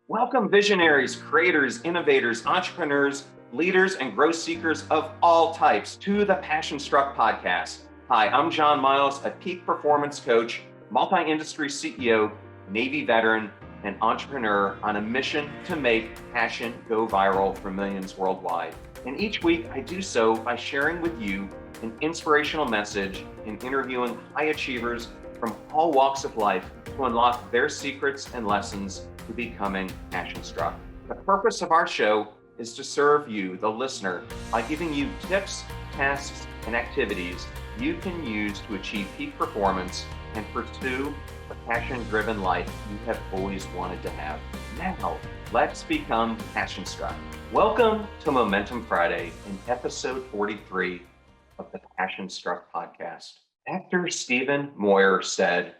Welcome, visionaries, creators, innovators, entrepreneurs, leaders, and growth seekers of all types to the Passion Struck podcast. Hi, I'm John Miles, a peak performance coach, multi industry CEO, Navy veteran, and entrepreneur on a mission to make passion go viral for millions worldwide. And each week, I do so by sharing with you an inspirational message and interviewing high achievers from all walks of life to unlock their secrets and lessons to becoming passion struck. The purpose of our show is to serve you, the listener, by giving you tips, tasks, and activities you can use to achieve peak performance and pursue the passion-driven life you have always wanted to have. Now, let's become passion struck. Welcome to Momentum Friday in episode 43 of the Passion Struck podcast. Actor Stephen Moyer said,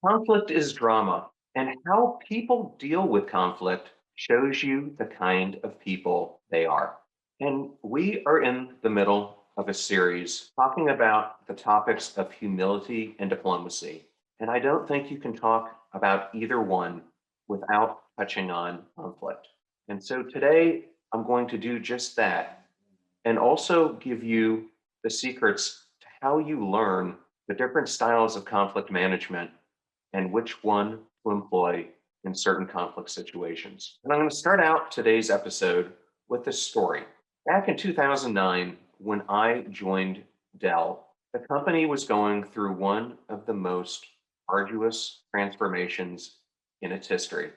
"Conflict is drama, and how people deal with conflict shows you the kind of people they are." And we are in the middle of a series talking about the topics of humility and diplomacy. And I don't think you can talk about either one without touching on conflict. And so today I'm going to do just that and also give you the secrets to how you learn the different styles of conflict management and which one to employ in certain conflict situations. And I'm going to start out today's episode with this story. Back in 2009, when I joined Dell, the company was going through one of the most arduous transformations in its history.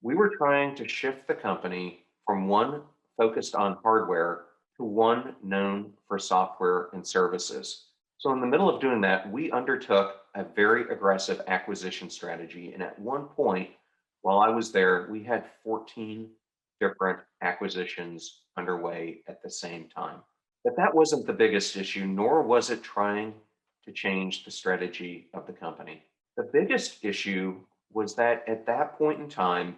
We were trying to shift the company from one focused on hardware to one known for software and services. So in the middle of doing that, we undertook a very aggressive acquisition strategy. And at one point, while I was there, we had 14 different acquisitions underway at the same time. But that wasn't the biggest issue, nor was it trying to change the strategy of the company. The biggest issue was that at that point in time,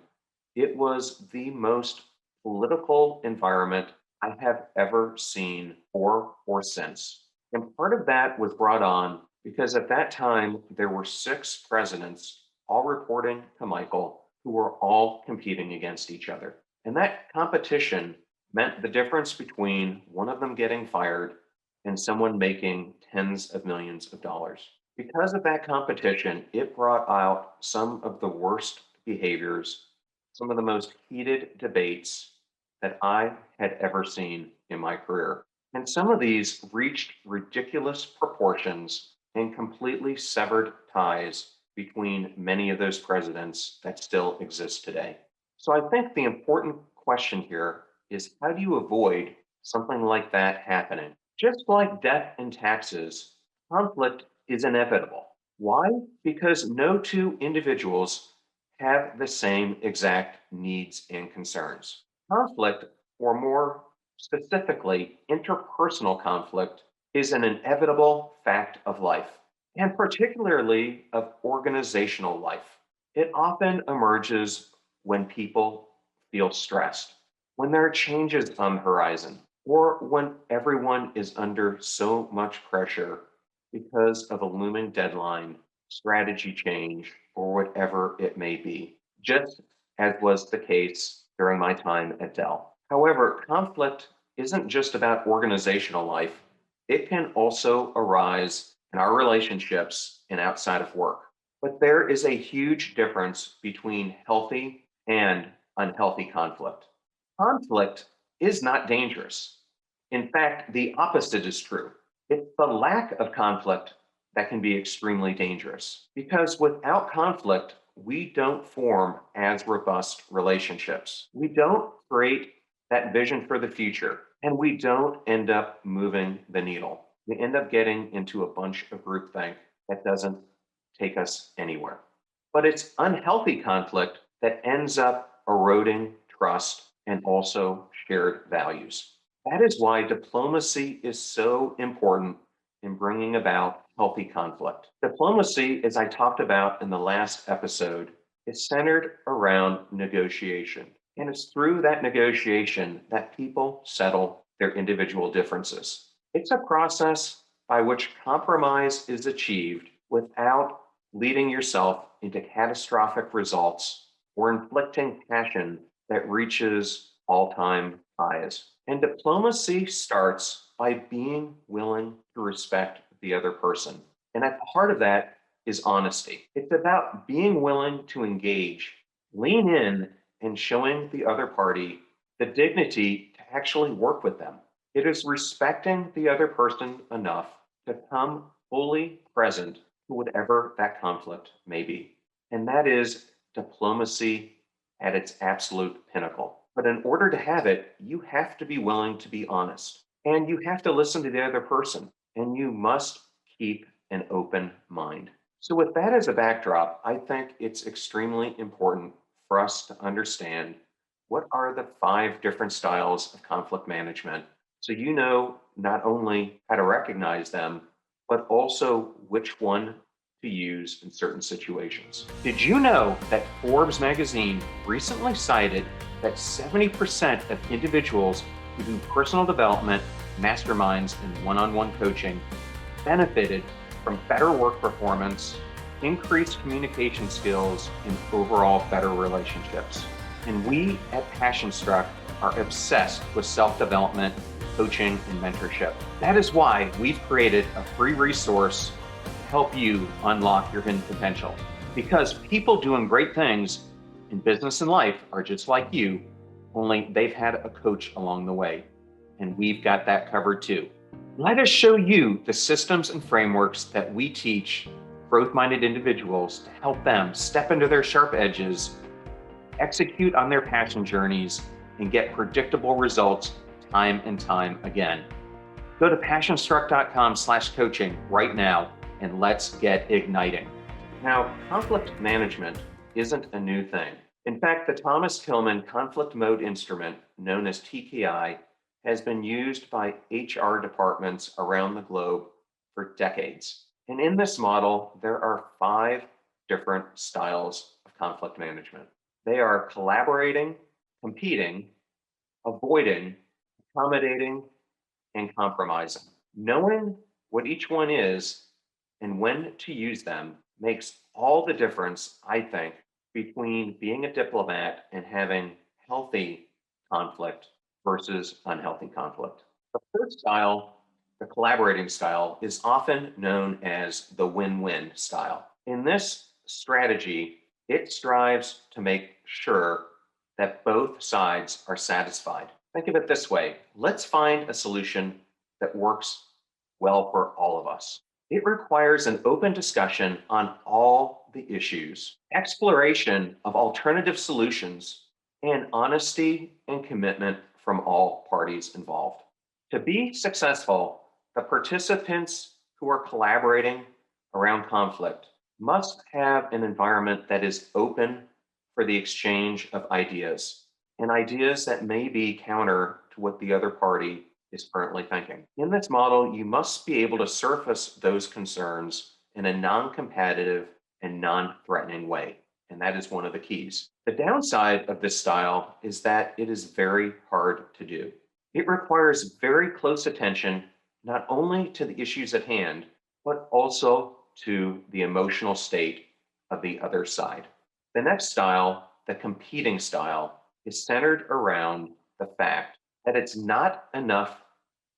it was the most political environment I have ever seen or since. And part of that was brought on because at that time, there were 6 presidents, all reporting to Michael, who were all competing against each other. And that competition meant the difference between one of them getting fired and someone making tens of millions of dollars. Because of that competition, it brought out some of the worst behaviors, some of the most heated debates that I had ever seen in my career. And some of these reached ridiculous proportions and completely severed ties between many of those presidents that still exist today. So I think the important question here is, how do you avoid something like that happening? Just like death and taxes, conflict is inevitable. Why? Because no two individuals have the same exact needs and concerns. Conflict, or more specifically, interpersonal conflict, is an inevitable fact of life, and particularly of organizational life. It often emerges when people feel stressed, when there are changes on the horizon, or when everyone is under so much pressure because of a looming deadline, strategy change, or whatever it may be, just as was the case during my time at Dell. However, conflict isn't just about organizational life. It can also arise in our relationships and outside of work. But there is a huge difference between healthy and unhealthy conflict. Conflict is not dangerous. In fact, the opposite is true. It's the lack of conflict that can be extremely dangerous, because without conflict, we don't form as robust relationships. We don't create that vision for the future, and we don't end up moving the needle. We end up getting into a bunch of groupthink that doesn't take us anywhere. But it's unhealthy conflict that ends up eroding trust and also shared values. That is why diplomacy is so important in bringing about healthy conflict. Diplomacy, as I talked about in the last episode, is centered around negotiation. And it's through that negotiation that people settle their individual differences. It's a process by which compromise is achieved without leading yourself into catastrophic results or inflicting passion that reaches all-time highs. And diplomacy starts by being willing to respect the other person. And at the heart of that is honesty. It's about being willing to engage, lean in, and showing the other party the dignity to actually work with them. It is respecting the other person enough to come fully present to whatever that conflict may be. And that is diplomacy at its absolute pinnacle. But in order to have it, you have to be willing to be honest and you have to listen to the other person and you must keep an open mind. So, with that as a backdrop, I think it's extremely important for us to understand what are the five different styles of conflict management so you know not only how to recognize them, but also which one to use in certain situations. Did you know that Forbes magazine recently cited that 70% of individuals who do personal development, masterminds, and one on one coaching benefited from better work performance, increased communication skills, and overall better relationships? And we at Passion Struck are obsessed with self development, coaching, and mentorship. That is why we've created a free resource to help you unlock your hidden potential. Because people doing great things in business and life are just like you, only they've had a coach along the way. And we've got that covered too. Let us show you the systems and frameworks that we teach growth-minded individuals to help them step into their sharp edges, execute on their passion journeys, and get predictable results time and time again. Go to passionstruck.com/coaching right now and let's get igniting. Now, conflict management isn't a new thing. In fact, the Thomas-Kilmann conflict mode instrument, known as TKI, has been used by HR departments around the globe for decades. And in this model, there are five different styles of conflict management. They are collaborating, competing, avoiding, accommodating, and compromising. Knowing what each one is and when to use them makes all the difference, I think, between being a diplomat and having healthy conflict versus unhealthy conflict. The first style, the collaborating style, is often known as the win-win style. In this strategy, it strives to make sure that both sides are satisfied. Think of it this way. Let's find a solution that works well for all of us. It requires an open discussion on all the issues, exploration of alternative solutions, and honesty and commitment from all parties involved. To be successful, the participants who are collaborating around conflict must have an environment that is open for the exchange of ideas and ideas that may be counter to what the other party is currently thinking. In this model, you must be able to surface those concerns in a non-competitive and non-threatening way. And that is one of the keys. The downside of this style is that it is very hard to do. It requires very close attention, not only to the issues at hand, but also to the emotional state of the other side. The next style, the competing style, is centered around the fact that it's not enough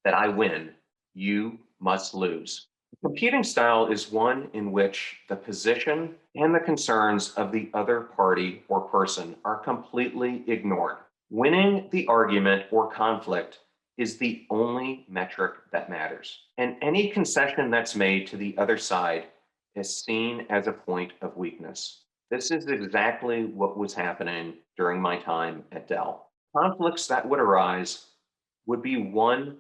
that I win, you must lose. The competing style is one in which the position and the concerns of the other party or person are completely ignored. Winning the argument or conflict is the only metric that matters. And any concession that's made to the other side is seen as a point of weakness. This is exactly what was happening during my time at Dell. Conflicts that would arise would be won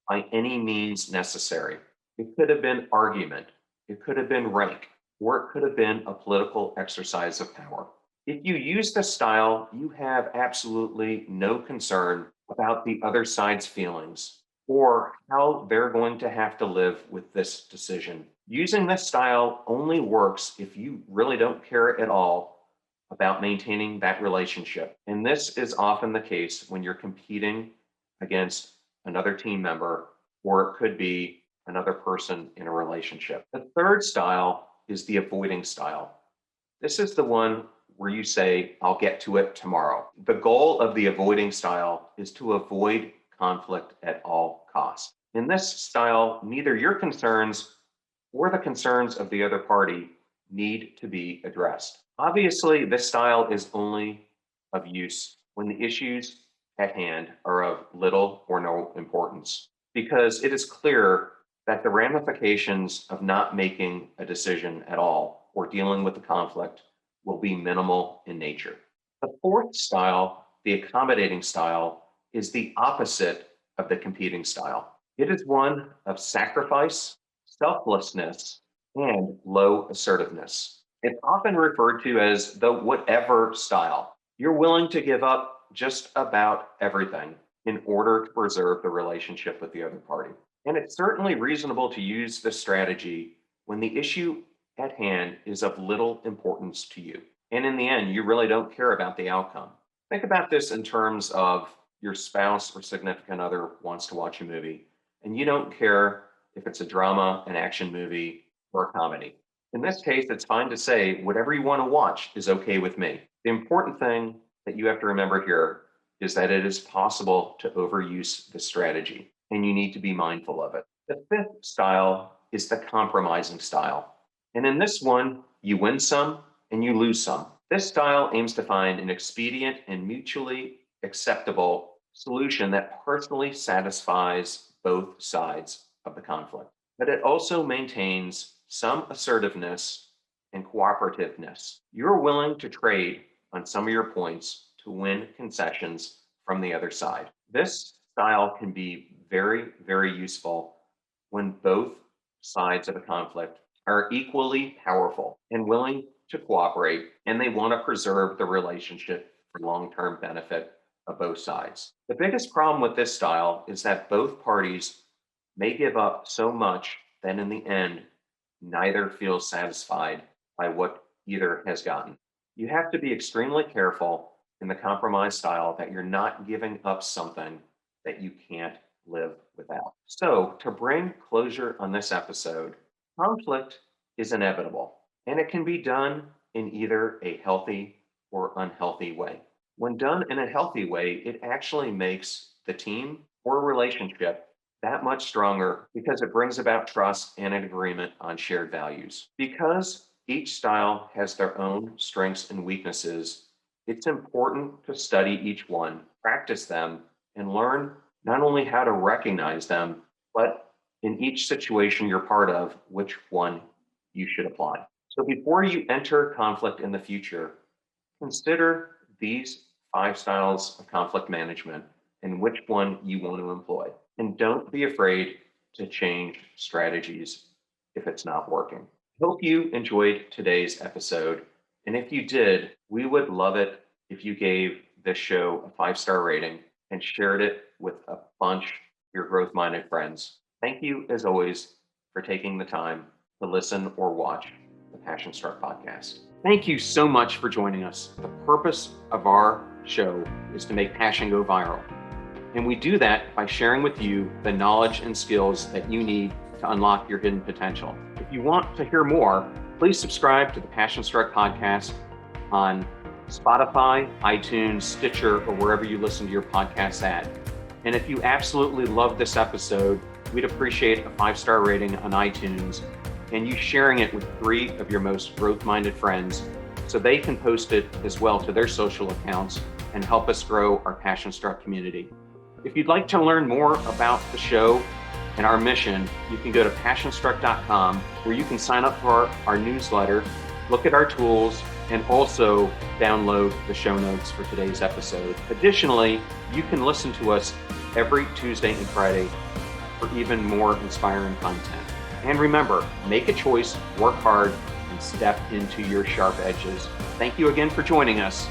by any means necessary. It could have been argument, it could have been rank, or it could have been a political exercise of power. If you use this style, you have absolutely no concern about the other side's feelings or how they're going to have to live with this decision. Using this style only works if you really don't care at all about maintaining that relationship. And this is often the case when you're competing against another team member, or it could be another person in a relationship. The third style is the avoiding style. This is the one where you say, I'll get to it tomorrow. The goal of the avoiding style is to avoid conflict at all costs. In this style, neither your concerns or the concerns of the other party need to be addressed. Obviously, this style is only of use when the issues at hand are of little or no importance, because it is clear that the ramifications of not making a decision at all or dealing with the conflict will be minimal in nature. The fourth style, the accommodating style, is the opposite of the competing style. It is one of sacrifice, selflessness, and low assertiveness. It's often referred to as the whatever style. You're willing to give up just about everything in order to preserve the relationship with the other party. And it's certainly reasonable to use this strategy when the issue at hand is of little importance to you. And in the end, you really don't care about the outcome. Think about this in terms of your spouse or significant other wants to watch a movie, and you don't care if it's a drama, an action movie, or a comedy. In this case, it's fine to say whatever you want to watch is okay with me. The important thing that you have to remember here is that it is possible to overuse this strategy, and you need to be mindful of it. The fifth style is the compromising style. And in this one, you win some and you lose some. This style aims to find an expedient and mutually acceptable solution that personally satisfies both sides of the conflict. But it also maintains some assertiveness and cooperativeness. You're willing to trade on some of your points to win concessions from the other side. This style can be very, very useful when both sides of a conflict are equally powerful and willing to cooperate, and they want to preserve the relationship for long-term benefit of both sides. The biggest problem with this style is that both parties may give up so much that in the end, neither feels satisfied by what either has gotten. You have to be extremely careful in the compromise style that you're not giving up something that you can't live without. So, to bring closure on this episode, conflict is inevitable, and it can be done in either a healthy or unhealthy way. When done in a healthy way, it actually makes the team or relationship that much stronger because it brings about trust and an agreement on shared values. Because each style has their own strengths and weaknesses, it's important to study each one, practice them, and learn not only how to recognize them, but in each situation you're part of, which one you should apply. So before you enter conflict in the future, consider these 5 styles of conflict management and which one you want to employ. And don't be afraid to change strategies if it's not working. Hope you enjoyed today's episode. And if you did, we would love it if you gave this show a 5-star rating and shared it with a bunch of your growth-minded friends. Thank you, as always, for taking the time to listen or watch the Passion Struck podcast. Thank you so much for joining us. The purpose of our show is to make passion go viral. And we do that by sharing with you the knowledge and skills that you need to unlock your hidden potential. If you want to hear more, please subscribe to the Passion Struck podcast on Spotify, iTunes, Stitcher, or wherever you listen to your podcasts at. And if you absolutely love this episode, we'd appreciate a 5-star rating on iTunes and you sharing it with 3 of your most growth-minded friends so they can post it as well to their social accounts and help us grow our Passion Struck community. If you'd like to learn more about the show and our mission, you can go to passionstruck.com where you can sign up for our newsletter, look at our tools, and also download the show notes for today's episode. Additionally, you can listen to us every Tuesday and Friday for even more inspiring content. And remember, make a choice, work hard, and step into your sharp edges. Thank you again for joining us.